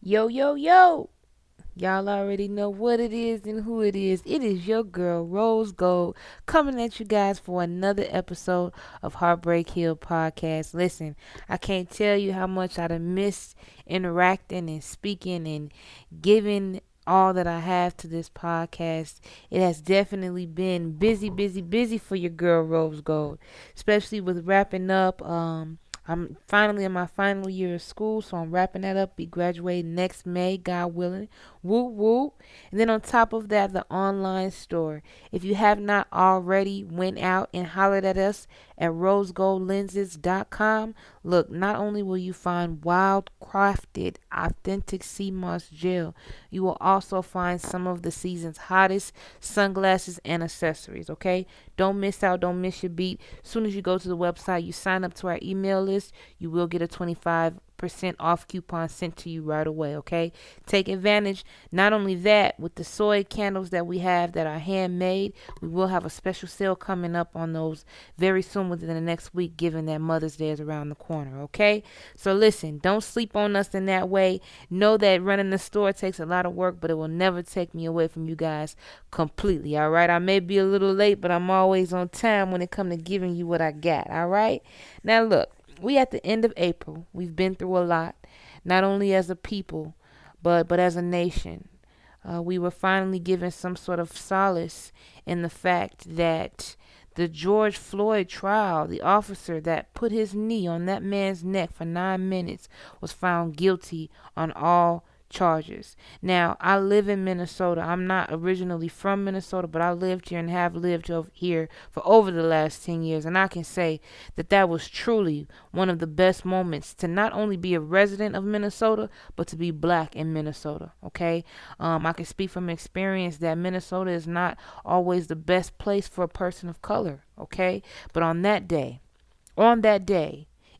Yo, yo, yo. Y'all already know what it is and who it is. It is your girl, Rose Gold, coming at you guys for another episode of Heartbreak Hill Podcast. Listen, I can't tell you how much I'd have missed interacting and speaking and giving all that I have to this podcast. It has definitely been busy, busy, busy for your girl, Rose Gold, especially with wrapping up. I'm finally in my final year of school, so I'm wrapping that up. Be graduating next May, God willing. Woo woo. And then on top of that, the online store. If you have not already went out and hollered at us at rosegoldlenses.com, look, not only will you find wild crafted authentic sea moss gel, you will also find some of the season's hottest sunglasses and accessories, okay? Don't miss out, don't miss your beat. As soon as you go to the website, you sign up to our email list, you will get a 25% off coupon sent to you right away, okay? Take advantage. Not only that, with the soy candles that we have that are handmade, we will have a special sale coming up on those very soon within the next week, given that Mother's Day is around the corner, okay? So listen, don't sleep on us in that way. Know that running the store takes a lot of work, but it will never take me away from you guys completely, all right? I may be a little late, but I'm always on time when it comes to giving you what I got, all right? Now look, we at the end of April. We've been through a lot, not only as a people, but as a nation. We were finally given some sort of solace in the fact that the George Floyd trial, the officer that put his knee on that man's neck for 9 minutes, was found guilty on all charges. Now, I live in Minnesota. I'm not originally from Minnesota, but I lived here and have lived over here for over the last 10 years. And I can say that that was truly one of the best moments to not only be a resident of Minnesota, but to be black in Minnesota. Okay. I can speak from experience that Minnesota is not always the best place for a person of color. Okay. But on that day,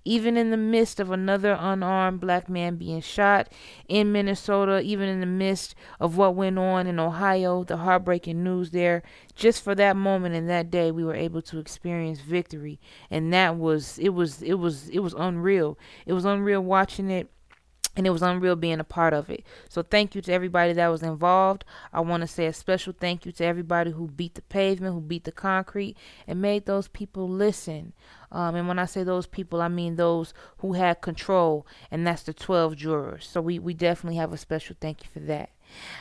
even in the midst of another unarmed black man being shot in Minnesota, even in the midst of what went on in Ohio, the heartbreaking news there, just for that moment and that day, we were able to experience victory, and it was unreal. It was unreal watching it, and it was unreal being a part of it. So thank you to everybody that was involved. I want to say a special thank you to everybody who beat the pavement, who beat the concrete, and made those people listen. And when I say those people, I mean those who had control, and that's the 12 jurors. So we definitely have a special thank you for that.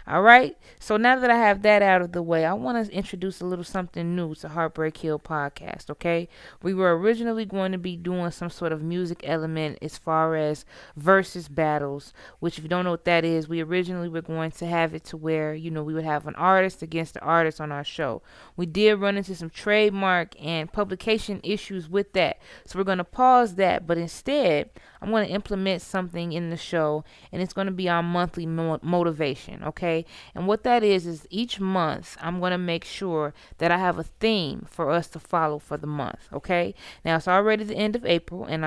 All right. So now that I have that out of the way, I want to introduce a little something new to Heartbreak Hill Podcast. Okay. We were originally going to be doing some sort of music element as far as versus battles, which if you don't know what that is, we originally were going to have it to where, we would have an artist against the artist on our show. We did run into some trademark and publication issues with that. So we're going to pause that, but instead, I'm going to implement something in the show, and it's going to be our monthly motivation, okay? And what that is each month, I'm going to make sure that I have a theme for us to follow for the month, okay? Now, it's already the end of April, and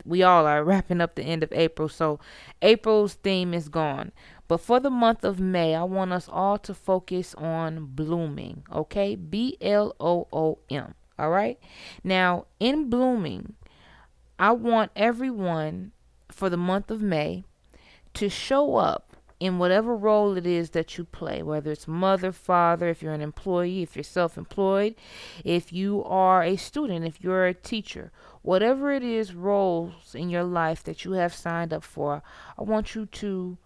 we all are wrapping up the end of April, so April's theme is gone. But for the month of May, I want us all to focus on blooming, okay? BLOOM, all right? Now, in blooming, I want everyone for the month of May to show up in whatever role it is that you play, whether it's mother, father, if you're an employee, if you're self-employed, if you are a student, if you're a teacher, whatever it is, roles in your life that you have signed up for, I want you to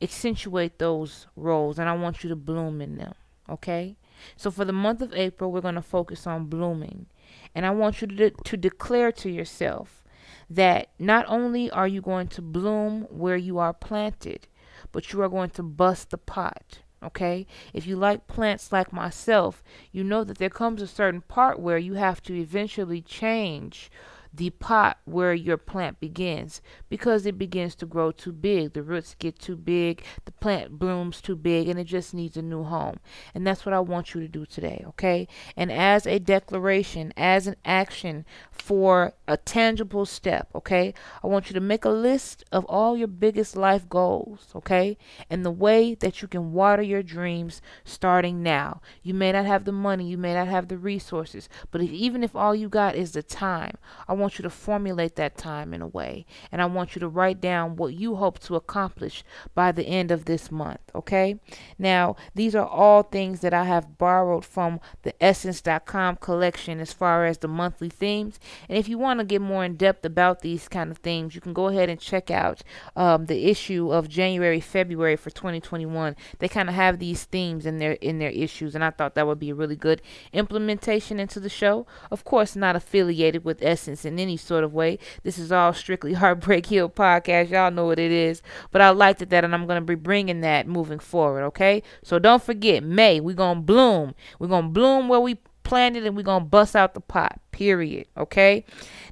accentuate those roles, and I want you to bloom in them, okay? So for the month of April, we're going to focus on blooming, and I want you to declare to yourself that not only are you going to bloom where you are planted, but you are going to bust the pot. Okay? If you like plants like myself, you know that there comes a certain part where you have to eventually change the pot where your plant begins, because it begins to grow too big. The roots get too big, the plant blooms too big, and it just needs a new home. And that's what I want you to do today, okay? And as a declaration, as an action for a tangible step, okay, I want you to make a list of all your biggest life goals, okay, and the way that you can water your dreams starting now. You may not have the money, you may not have the resources, but even if all you got is the time, I want want you to formulate that time in a way. And I want you to write down what you hope to accomplish by the end of this month. Okay? Now, these are all things that I have borrowed from the essence.com collection as far as the monthly themes. And if you want to get more in depth about these kind of themes, you can go ahead and check out the issue of January, February for 2021. They kind of have these themes in their issues, and I thought that would be a really good implementation into the show. Of course, not affiliated with Essence in any sort of way. This is all strictly Heartbreak Hill Podcast. Y'all know what it is. But I liked it that, and I'm going to be bringing that moving forward, okay? So don't forget, May, we're going to bloom. We're going to bloom where we planted, and we're going to bust out the pot, period, okay?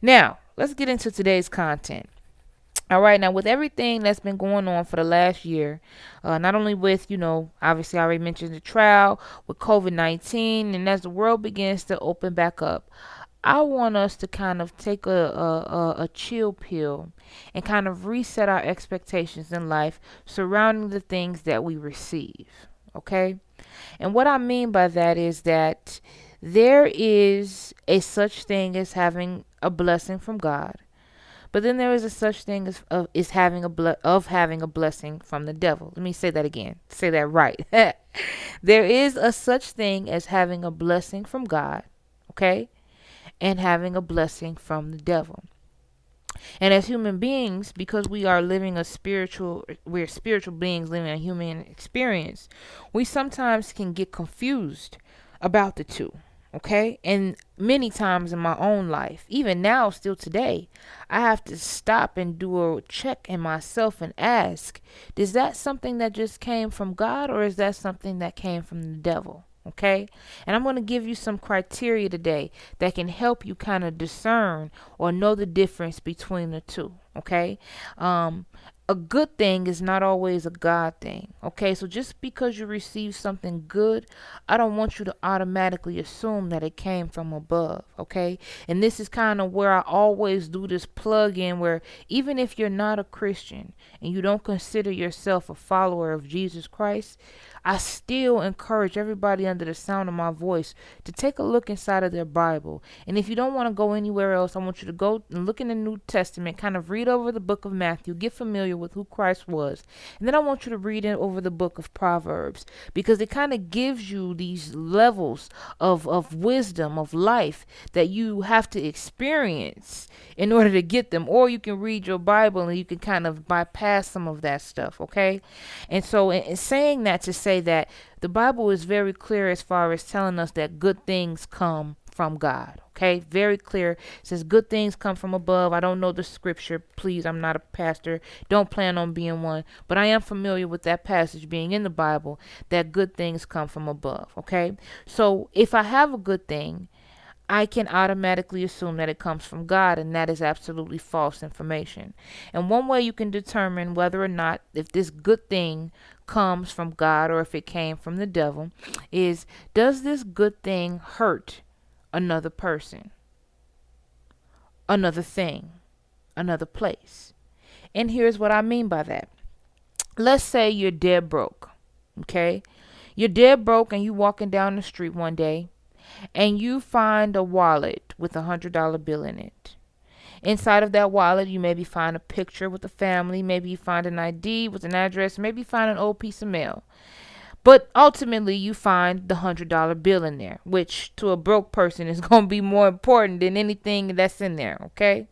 Now, let's get into today's content. All right, now with everything that's been going on for the last year, not only with, obviously I already mentioned the trial with COVID-19, and as the world begins to open back up, I want us to kind of take a chill pill and kind of reset our expectations in life surrounding the things that we receive, okay? And what I mean by that is that there is a such thing as having a blessing from God. But then there is a such thing as having a blessing from the devil. Let me say that again. Say that right. There is a such thing as having a blessing from God, okay, and having a blessing from the devil. And as human beings, because we're spiritual beings living a human experience, we sometimes can get confused about the two. Okay. And many times in my own life, even now, still today, I have to stop and do a check in myself and ask, is that something that just came from God, or is that something that came from the devil? Okay. And I'm going to give you some criteria today that can help you kind of discern or know the difference between the two. Okay. A good thing is not always a God thing. Okay, so just because you receive something good, I don't want you to automatically assume that it came from above. Okay, and this is kind of where I always do this plug in, where even if you're not a Christian and you don't consider yourself a follower of Jesus Christ, I still encourage everybody under the sound of my voice to take a look inside of their Bible. And if you don't want to go anywhere else, I want you to go and look in the New Testament, kind of read over the book of Matthew, get familiar with who Christ was. And then I want you to read over the book of Proverbs, because it kind of gives you these levels of wisdom, of life that you have to experience in order to get them. Or you can read your Bible and you can kind of bypass some of that stuff, okay? And so in saying that, to say that the Bible is very clear as far as telling us that good things come from God. Okay, very clear. It says good things come from above. I don't know the scripture. Please, I'm not a pastor. Don't plan on being one. But I am familiar with that passage being in the Bible, that good things come from above. Okay, so if I have a good thing, I can automatically assume that it comes from God, and that is absolutely false information. And one way you can determine whether or not if this good thing comes from God or if it came from the devil is, does this good thing hurt another person, another thing, another place? And here's what I mean by that. Let's say you're dead broke, okay? You're dead broke and you walking down the street one day and you find a wallet with $100 bill in it. Inside of that wallet, you maybe find a picture with a family. Maybe you find an ID with an address. Maybe you find an old piece of mail. But ultimately, you find the $100 bill in there, which to a broke person is going to be more important than anything that's in there, okay?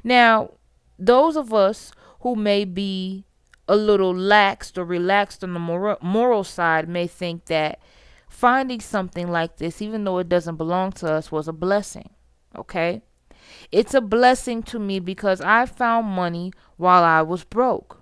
Now, those of us who may be a little laxed or relaxed on the moral side may think that finding something like this, even though it doesn't belong to us, was a blessing, okay? It's a blessing to me because I found money while I was broke.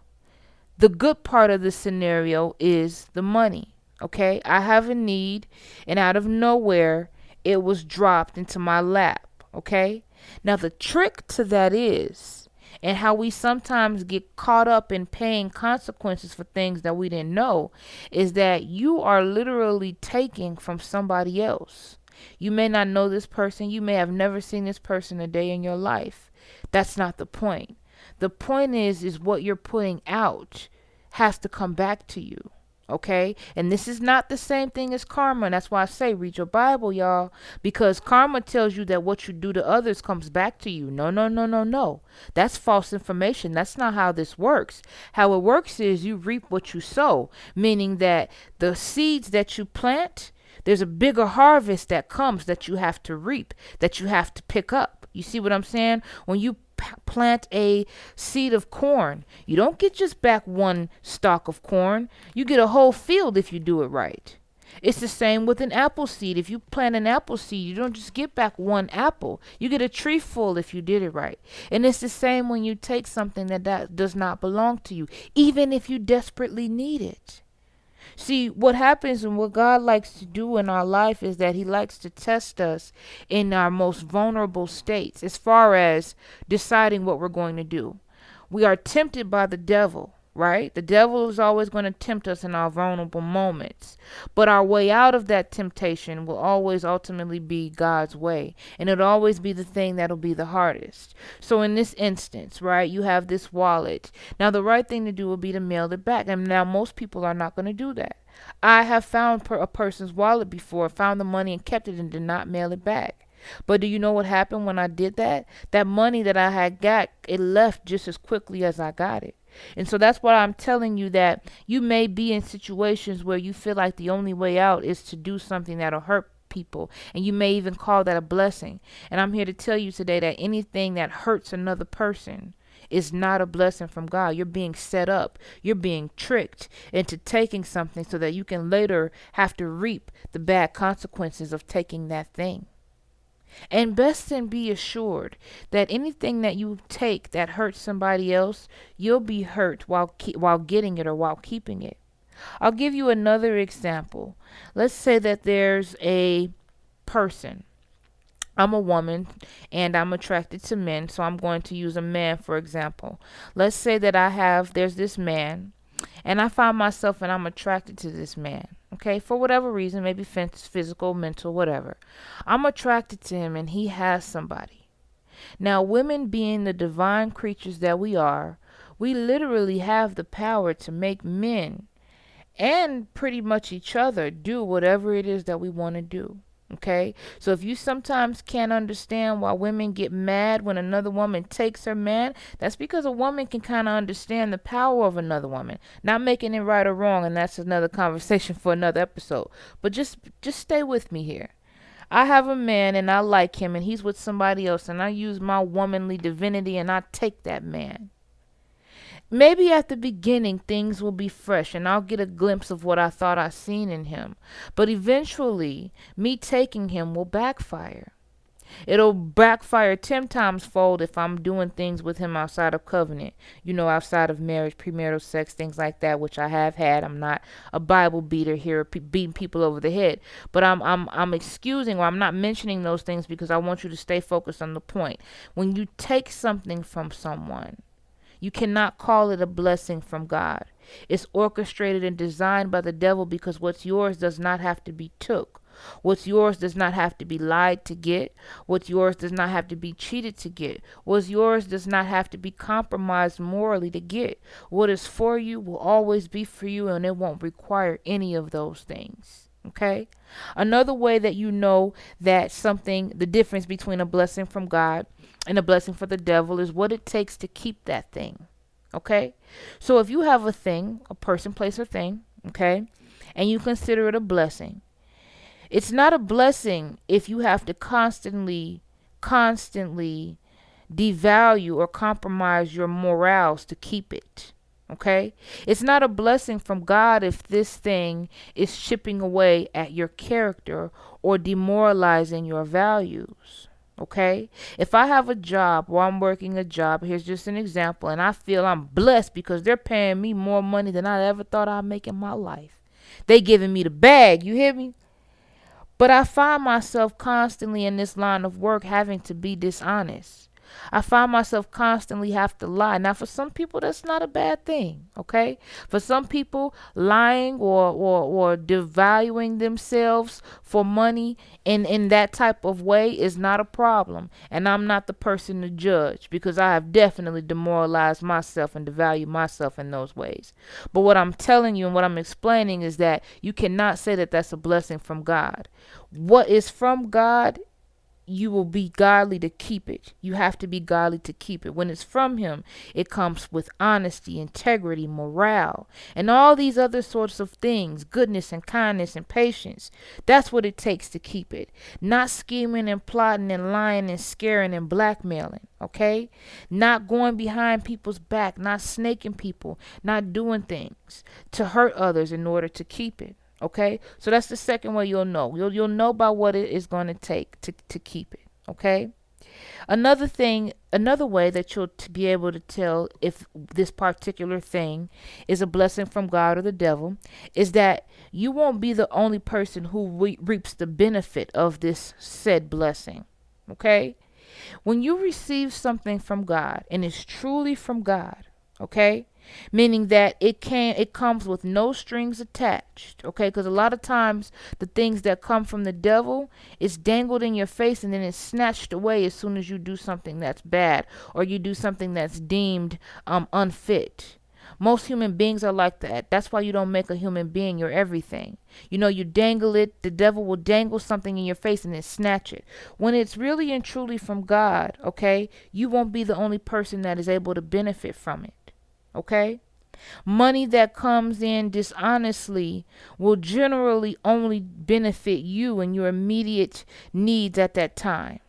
The good part of the scenario is the money, okay? I have a need, and out of nowhere, it was dropped into my lap, okay? Now, the trick to that is, and how we sometimes get caught up in paying consequences for things that we didn't know, is that you are literally taking from somebody else. You may not know this person. You may have never seen this person a day in your life. That's not the point. The point is what you're putting out has to come back to you. Okay? And this is not the same thing as karma. And that's why I say read your Bible, y'all. Because karma tells you that what you do to others comes back to you. No, no, no, no, no. That's false information. That's not how this works. How it works is you reap what you sow, meaning that the seeds that you plant, there's a bigger harvest that comes that you have to reap, that you have to pick up. You see what I'm saying? When you plant a seed of corn, you don't get just back one stalk of corn. You get a whole field if you do it right. It's the same with an apple seed. If you plant an apple seed, you don't just get back one apple. You get a tree full if you did it right. And it's the same when you take something that does not belong to you, even if you desperately need it. See, what happens and what God likes to do in our life is that he likes to test us in our most vulnerable states as far as deciding what we're going to do. We are tempted by the devil, right? The devil is always going to tempt us in our vulnerable moments. But our way out of that temptation will always ultimately be God's way. And it'll always be the thing that'll be the hardest. So in this instance, right, you have this wallet. Now, the right thing to do would be to mail it back. And now most people are not going to do that. I have found a person's wallet before, found the money and kept it and did not mail it back. But do you know what happened when I did that? That money that I had got, it left just as quickly as I got it. And so that's why I'm telling you that you may be in situations where you feel like the only way out is to do something that'll hurt people. And you may even call that a blessing. And I'm here to tell you today that anything that hurts another person is not a blessing from God. You're being set up. You're being tricked into taking something so that you can later have to reap the bad consequences of taking that thing. And best and be assured that anything that you take that hurts somebody else, you'll be hurt while getting it or while keeping it. I'll give you another example. Let's say that there's a person. I'm a woman and I'm attracted to men, so I'm going to use a man for example. Let's say that there's this man and I find myself and I'm attracted to this man. Okay, for whatever reason, maybe physical, mental, whatever. I'm attracted to him and he has somebody. Now, women being the divine creatures that we are, we literally have the power to make men and pretty much each other do whatever it is that we want to do. Okay, so if you sometimes can't understand why women get mad when another woman takes her man, that's because a woman can kind of understand the power of another woman. Not making it right or wrong, and that's another conversation for another episode. But just stay with me here. I have a man and I like him and he's with somebody else and I use my womanly divinity and I take that man. Maybe at the beginning things will be fresh and I'll get a glimpse of what I thought I seen in him. But eventually, me taking him will backfire. It'll backfire 10 times fold if I'm doing things with him outside of covenant. You know, outside of marriage, premarital sex, things like that, which I have had. I'm not a Bible beater here, beating people over the head. But I'm excusing or I'm not mentioning those things because I want you to stay focused on the point. When you take something from someone, you cannot call it a blessing from God. It's orchestrated and designed by the devil because what's yours does not have to be took. What's yours does not have to be lied to get. What's yours does not have to be cheated to get. What's yours does not have to be compromised morally to get. What is for you will always be for you and it won't require any of those things. Okay? Another way that you know that the difference between a blessing from God and a blessing for the devil is what it takes to keep that thing. Okay? So if you have a thing, a person, place, or thing, okay, and you consider it a blessing, it's not a blessing if you have to constantly devalue or compromise your morals to keep it. Okay? It's not a blessing from God if this thing is chipping away at your character or demoralizing your values. Okay? If I have a job or I'm working a job, here's just an example, and I feel I'm blessed because they're paying me more money than I ever thought I'd make in my life. They giving me the bag, you hear me? But I find myself constantly in this line of work having to be dishonest. I find myself constantly have to lie. Now, for some people, that's not a bad thing, okay? For some people, lying or devaluing themselves for money in that type of way is not a problem. And I'm not the person to judge, because I have definitely demoralized myself and devalued myself in those ways. But what I'm telling you and what I'm explaining is that you cannot say that that's a blessing from God. What is from God, you will be godly to keep it. You have to be godly to keep it. When it's from him, it comes with honesty, integrity, morale, and all these other sorts of things, goodness and kindness and patience. That's what it takes to keep it. Not scheming and plotting and lying and scaring and blackmailing, okay? Not going behind people's back, not snaking people, not doing things to hurt others in order to keep it. Okay, so that's the second way you'll know. You'll know by what it is going to take to keep it. Okay. Another way that you'll be able to tell if this particular thing is a blessing from God or the devil is that you won't be the only person who reaps the benefit of this said blessing. Okay. When you receive something from God and it's truly from God, okay, meaning that it comes with no strings attached, okay, because a lot of times the things that come from the devil is dangled in your face and then it's snatched away as soon as you do something that's bad or you do something that's deemed unfit. Most human beings are like that. That's why you don't make a human being your everything. You dangle it, the devil will dangle something in your face and then snatch it. When it's really and truly from God, okay, you won't be the only person that is able to benefit from it. Okay? Money that comes in dishonestly will generally only benefit you and your immediate needs at that time.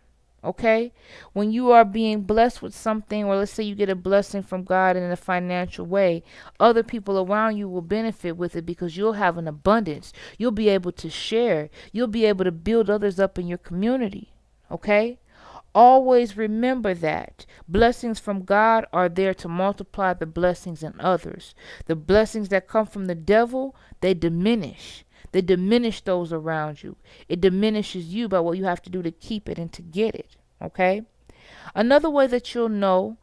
Okay? When you are being blessed with something, or let's say you get a blessing from God in a financial way, other people around you will benefit with it because you'll have an abundance. You'll be able to share. You'll be able to build others up in your community. Okay? Always remember that blessings from God are there to multiply the blessings in others. The blessings that come from the devil, they diminish. They diminish those around you. It diminishes you by what you have to do to keep it and to get it. Okay? Another way that you'll know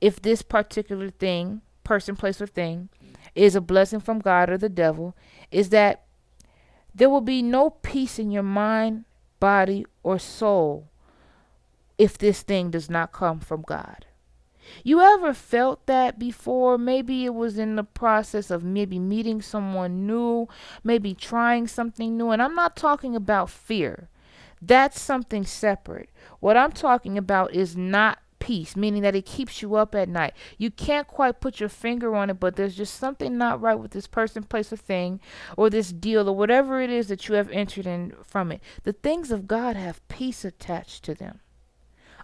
if this particular thing, person, place, or thing, is a blessing from God or the devil is that there will be no peace in your mind, body, or soul if this thing does not come from God. You ever felt that before? Maybe it was in the process of maybe meeting someone new, maybe trying something new. And I'm not talking about fear. That's something separate. What I'm talking about is not peace, meaning that it keeps you up at night. You can't quite put your finger on it, but there's just something not right with this person, place, or thing, or this deal, or whatever it is that you have entered in from it. The things of God have peace attached to them.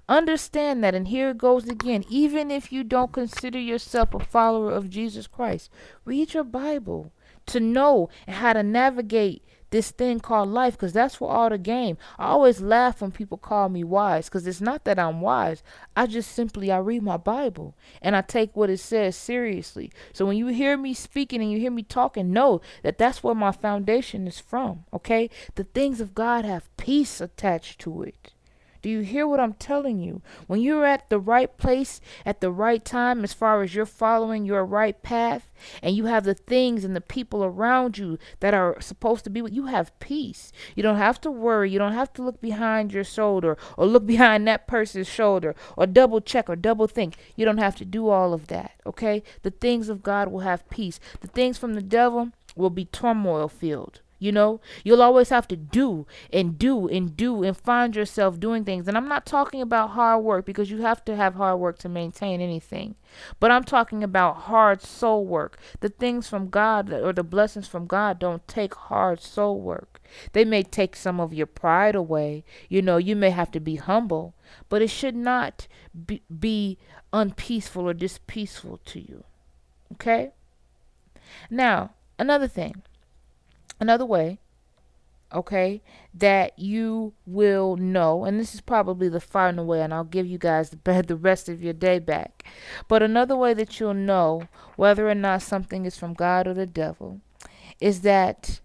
Understand that, and here it goes again. Even if you don't consider yourself a follower of Jesus Christ, read your Bible to know how to navigate this thing called life, because that's what all the game. I always laugh when people call me wise, because it's not that I'm wise. I read my Bible and I take what it says seriously. So when you hear me speaking and you hear me talking, know that that's where my foundation is from. Okay, the things of God have peace attached to it. Do you hear what I'm telling you? When you're at the right place at the right time, as far as you're following your right path, and you have the things and the people around you that are supposed to be with you, have peace. You don't have to worry. You don't have to look behind your shoulder or look behind that person's shoulder or double check or double think. You don't have to do all of that, okay? The things of God will have peace. The things from the devil will be turmoil filled. You'll always have to do and find yourself doing things. And I'm not talking about hard work, because you have to have hard work to maintain anything. But I'm talking about hard soul work. The things from God or the blessings from God don't take hard soul work. They may take some of your pride away. You may have to be humble, but it should not be unpeaceful or dispeaceful to you. Okay? Now, another way, okay, that you will know, and this is probably the final way, and I'll give you guys the rest of your day back. But another way that you'll know whether or not something is from God or the devil is that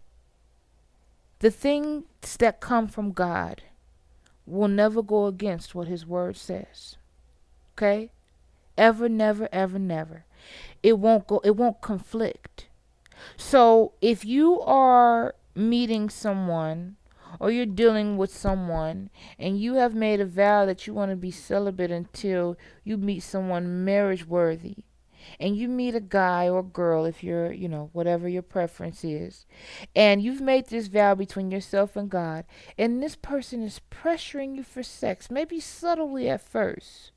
the things that come from God will never go against what his word says. Okay? Ever, never, ever, never. It won't conflict. So if you are meeting someone or you're dealing with someone and you have made a vow that you want to be celibate until you meet someone marriage worthy, and you meet a guy or girl, if you're, whatever your preference is, and you've made this vow between yourself and God, and this person is pressuring you for sex, maybe subtly at first,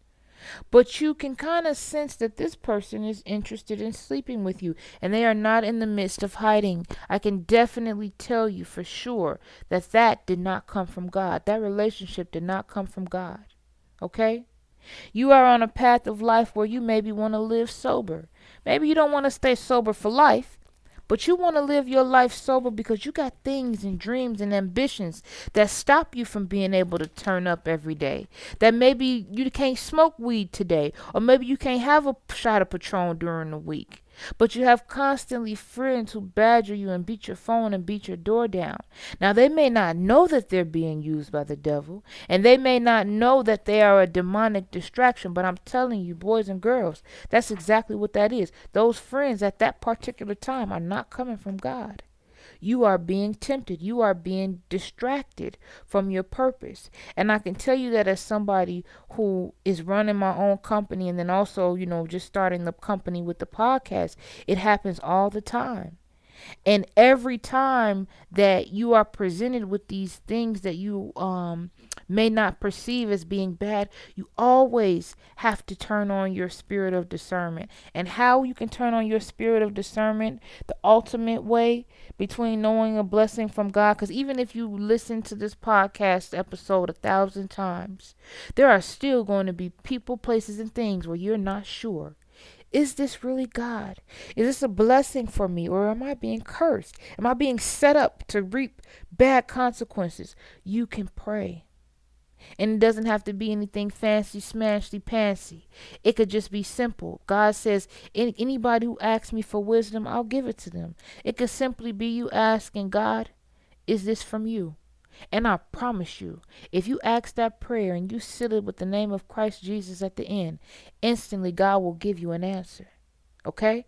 but you can kind of sense that this person is interested in sleeping with you and they are not in the midst of hiding. I can definitely tell you for sure that that did not come from God. That relationship did not come from God. Okay? You are on a path of life where you maybe want to live sober. Maybe you don't want to stay sober for life, but you want to live your life sober because you got things and dreams and ambitions that stop you from being able to turn up every day. That maybe you can't smoke weed today, or maybe you can't have a shot of Patron during the week. But you have constantly friends who badger you and beat your phone and beat your door down. Now, they may not know that they're being used by the devil, and they may not know that they are a demonic distraction, but I'm telling you, boys and girls, that's exactly what that is. Those friends at that particular time are not coming from God. You are being tempted. You are being distracted from your purpose. And I can tell you that as somebody who is running my own company and then also, just starting the company with the podcast, it happens all the time. And every time that you are presented with these things that you may not perceive as being bad, you always have to turn on your spirit of discernment. And how you can turn on your spirit of discernment, the ultimate way between knowing a blessing from God, because even if you listen to this podcast episode 1,000 times, there are still going to be people, places, and things where you're not sure. Is this really God? Is this a blessing for me, or am I being cursed? Am I being set up to reap bad consequences? You can pray. And it doesn't have to be anything fancy, smashy, pantsy. It could just be simple. God says, anybody who asks me for wisdom, I'll give it to them. It could simply be you asking God, is this from you? And I promise you, if you ask that prayer and you seal it with the name of Christ Jesus at the end, instantly God will give you an answer. Okay?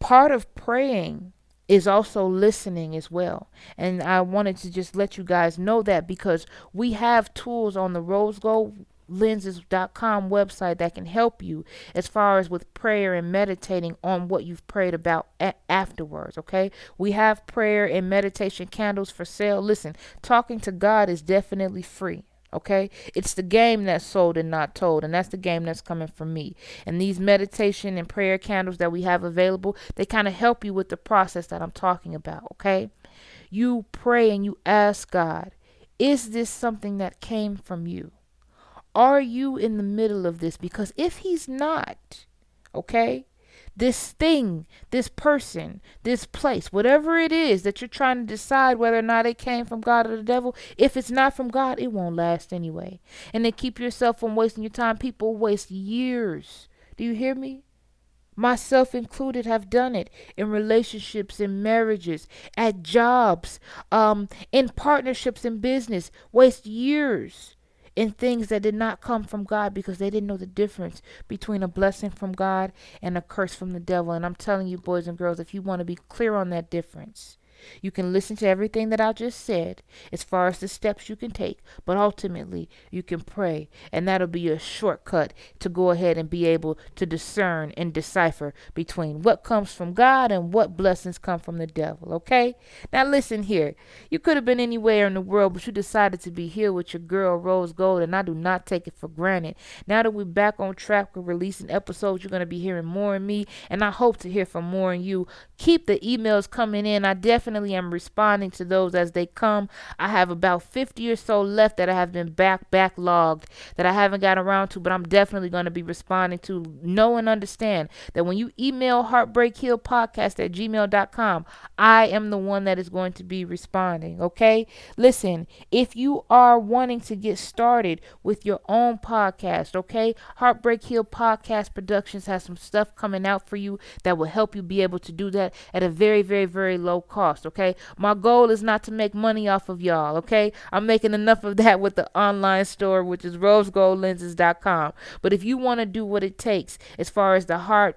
Part of praying is also listening as well. And I wanted to just let you guys know that, because we have tools on the rosegoldlenses.com website that can help you as far as with prayer and meditating on what you've prayed about afterwards. Okay, we have prayer and meditation candles for sale. Listen, talking to God is definitely free. Okay, it's the game that's sold and not told, and that's the game that's coming from me. And these meditation and prayer candles that we have available, they kind of help you with the process that I'm talking about. Okay, you pray and you ask God, is this something that came from you? Are you in the middle of this? Because if he's not, okay, this thing, this person, this place, whatever it is that you're trying to decide whether or not it came from God or the devil, if it's not from God, it won't last anyway. And then keep yourself from wasting your time. People waste years. Do you hear me? Myself included have done it in relationships, in marriages, at jobs, in partnerships, in business. Waste years in things that did not come from God because they didn't know the difference between a blessing from God and a curse from the devil. And I'm telling you, boys and girls, if you want to be clear on that difference, you can listen to everything that I just said as far as the steps you can take, but ultimately you can pray, and that'll be a shortcut to go ahead and be able to discern and decipher between what comes from God and what blessings come from the devil. Okay, now listen here, you could have been anywhere in the world, but you decided to be here with your girl Rose Gold, and I do not take it for granted. Now that we're back on track with releasing episodes, you're going to be hearing more of me, and I hope to hear from more of you. Keep the emails coming in. I definitely am responding to those as they come. I have about 50 or so left that I have been backlogged that I haven't got around to, but I'm definitely going to be responding to. Know and understand that when you email heartbreakhillpodcast@gmail.com, I am the one that is going to be responding. Okay, listen, if you are wanting to get started with your own podcast, okay, Heartbreak Hill Podcast Productions has some stuff coming out for you that will help you be able to do that at a very, very, very low cost. cost, okay? My goal is not to make money off of y'all, okay? I'm making enough of that with the online store, which is rosegoldlenses.com. But if you want to do what it takes as far as the hard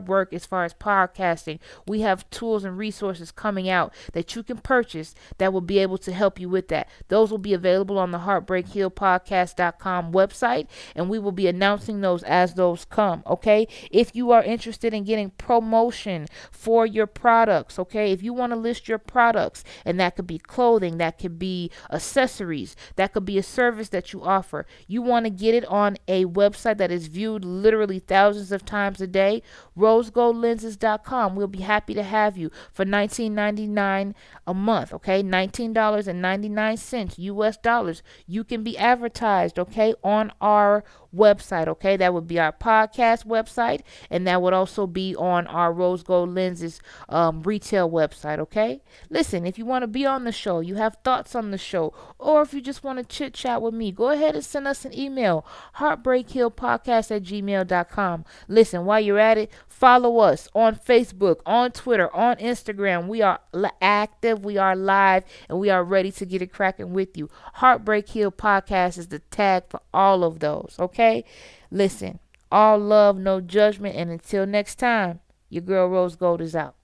work, as far as podcasting, we have tools and resources coming out that you can purchase that will be able to help you with that. Those will be available on the heartbreakhillpodcast.com website, and we will be announcing those as those come, okay? If you are interested in getting promotion for your products, okay? If you want to list your products, and that could be clothing, that could be accessories, that could be a service that you offer. You want to get it on a website that is viewed literally thousands of times a day, rosegoldlenses.com. We'll be happy to have you for $19.99 a month, okay? $19.99 US dollars. You can be advertised, okay, on our website, okay? That would be our podcast website, and that would also be on our Rose Gold Lenses retail website, okay? Listen, if you want to be on the show, you have thoughts on the show, or if you just want to chit chat with me, go ahead and send us an email, heartbreakhillpodcast@gmail.com. Listen, while you're at it, follow us on Facebook, on Twitter, on Instagram. We are active, we are live, and we are ready to get it cracking with you. Heartbreak Hill Podcast is the tag for all of those, okay? Listen, all love, no judgment, and until next time, your girl Rose Gold is out.